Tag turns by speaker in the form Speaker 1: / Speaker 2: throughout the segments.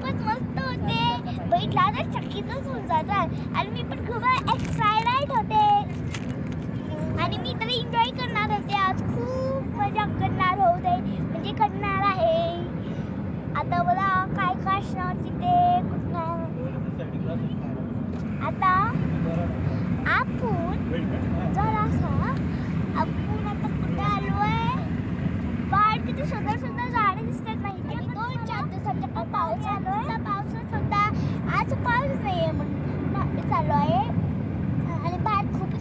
Speaker 1: खूपच मस्त होते. बैठला तर चक्कीतच होऊन जातात आणि मी पण खूप एक्साइटेड होते आणि मी तर एन्जॉय करणार होते. आज खूप मजा करणार होते, म्हणजे करणार आहे. आता मला काय काय असणार तिथे आता आपण जरासा आपण आता कुठे आलोय. बाहेर किती सुंदर सुंदर झाडे दिसतात माहिती आहे. 2-4 दिवसांच्या पाऊस आलोय. पावसात सुद्धा आज पाऊस नाहीये म्हणून चालू आहे आणि बाहेर खूप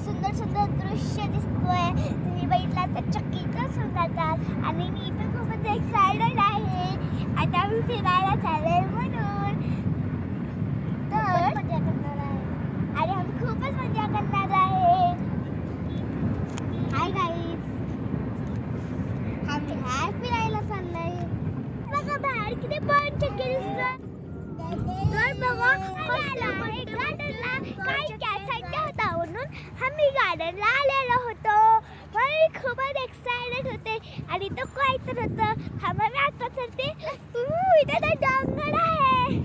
Speaker 1: सुंदर सुंदर दृश्य दिसतोय. तुम्ही बघितला तर चक्कीतच होतात आणि मी पण खूपच एक्सायटेड आहे. आता मी फिरायला चालले म्हणून तर मजा करणार आहे आणि आम्ही खूपच मजा करणार आहे. हाय गाईज, आम्ही फिरायला चाललोय. बघा बाहेर किती पण चक्की दिसतात. तर बघा गार्डनला काही कॅसायचं होता म्हणून आम्ही गार्डनला आलेलो होतो. मी खूपच एक्सायटेड होते आणि तो काय तर होतं आम्हाला आता चलते. इथे तर डोंगर आहे.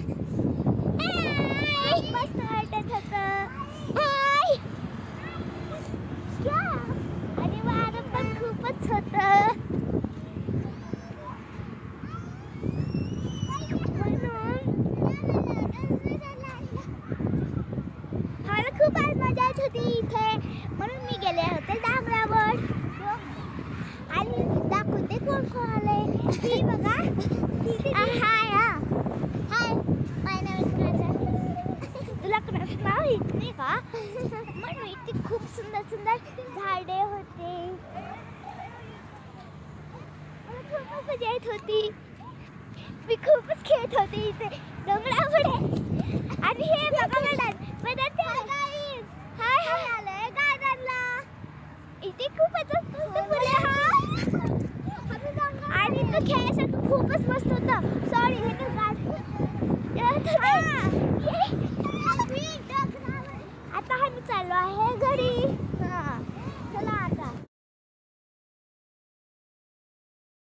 Speaker 1: मस्त वाटत होतं आणि वारं पण खूपच होतं. मला खूप आज मजा येत होती इथे म्हणून मी गेले होते डोंगरावर आणि दाखवते कोण कोण आले. ही बघा, हाय माय नेम इज राजा. तुला कोणाचं नाव माहिती का? म्हणून इथे खूप सुंदर सुंदर झाडे होते. मला खूपच मजा येत होती. मी खूपच खेळत होते इथे डोंगरापुढे आणि हे बघा हाय आलोय गार्डनला. इथे खूपच फुले आणि तो खेळायसाठी खूपच मस्त होतं. सॉरी हे तर आता आम्ही चाललो आहे घरी.